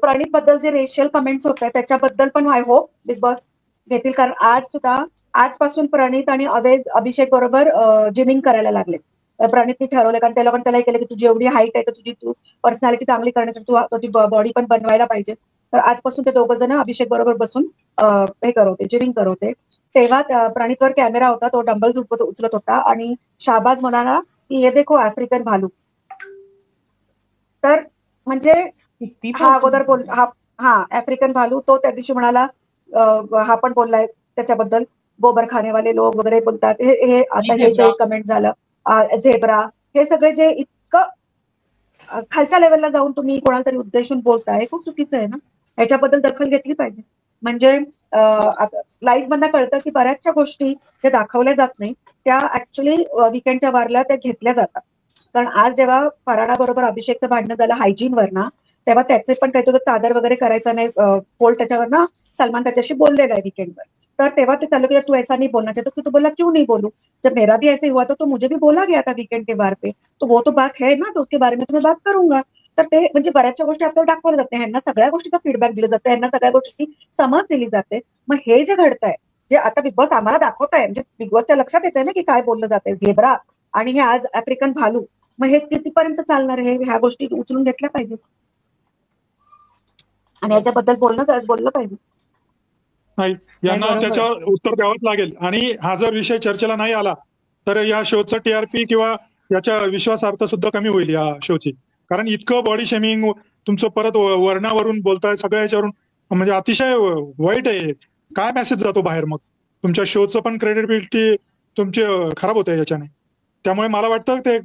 प्रणित बद्दल जे racial comments होते त्याच्याबद्दल पण आय होप बिग बॉस घेतील, कारण आज सुद्धा आजपासून प्रणित आणि अभिषेक बरोबर जिमिंग करायला लागले. प्रणितने ठरवलं, कारण त्याला पण त्याला केलं की तुझी एवढी हाईट आहे तर तुझी तू पर्सनॅलिटी चांगली करण्यासाठी तू तुझी बॉडी पण बनवायला पाहिजे. तर आजपासून ते दोघं जण अभिषेक बरोबर बसून हे करवते, जिमिंग करवते. तेव्हा प्रणितवर कॅमेरा होता, तो डंबल्स उचलत होता आणि शाहबाज म्हणाला की ये देखो आफ्रिकन भालू. तर म्हणजे हा अगोदर बोल हा आफ्रिकन भालू, तो त्या दिवशी म्हणाला हा पण बोललाय त्याच्याबद्दल. गोबर खानेवाले लोक वगैरे बोलतात हे आता हे जे कमेंट झालं झेब्रा, हे सगळे जे इतकं खालच्या लेवलला जाऊन तुम्ही कोणाला तरी उद्देशून बोलताय, हे खूप चुकीचं आहे ना. ह्याच्याबद्दल दखल घेतली पाहिजे. म्हणजे लाईव्ह मधनं कळतं की बऱ्याचशा गोष्टी ज्या दाखवल्या जात नाही त्या ऍक्च्युली विकेंडच्या वारला त्या घेतल्या जातात. कारण आज जेव्हा फराडा बरोबर अभिषेकचं भांडणं झालं हायजीनवर ना, तेव्हा त्याचे पण काही तो चादर वगैरे करायचा नाही पोल त्याच्यावर ना, सलमान त्याच्याशी बोललेला आहे विकेंडवर. तर तेव्हा ते चालू की तू ऐसा नहीं बोलना चाहता, तो बोला क्यों नहीं बोलू, जब मेरा भी ऐसे हुआ तो मुझे भी बोला गया था वीकेंड के बार पे, तो वो तो बात है ना, तो उसके बारे में तो मैं बात करूंगा. तर ते म्हणजे बऱ्याचशा गोष्टी आपल्याला दाखवल्या जाते, ह्यांना सगळ्या गोष्टीचा फीडबॅक दिला जातं, ह्यांना सगळ्या गोष्टीची समज दिली जाते. मग हे जे घडतंय, जे आता बिग बॉस आम्हाला दाखवताय, म्हणजे बिग बॉसच्या लक्षात येतंय ना की काय बोललं जातंय, झेब्रा आणि हे आज आफ्रिकन भालू, मग हे कितीपर्यंत चालणार आहे, ह्या गोष्टी उचलून घेतल्या पाहिजे आणि याच्याबद्दल बोललं पाहिजे. नाही, यांना त्याच्यावर उत्तर द्यावंच लागेल. आणि हा जर विषय चर्चेला नाही आला तर या शोचं टीआरपी किंवा याच्या विश्वासार्हता सुद्धा कमी होईल या शोची. कारण इतकं बॉडी शेमिंग तुमचं परत वर्णावरून बोलताय सगळ्या याच्यावरून, म्हणजे अतिशय वाईट आहे. काय मेसेज जातो बाहेर, मग तुमच्या शोचं पण क्रेडिबिलिटी तुमची खराब होते याच्याने. त्यामुळे मला वाटतं ते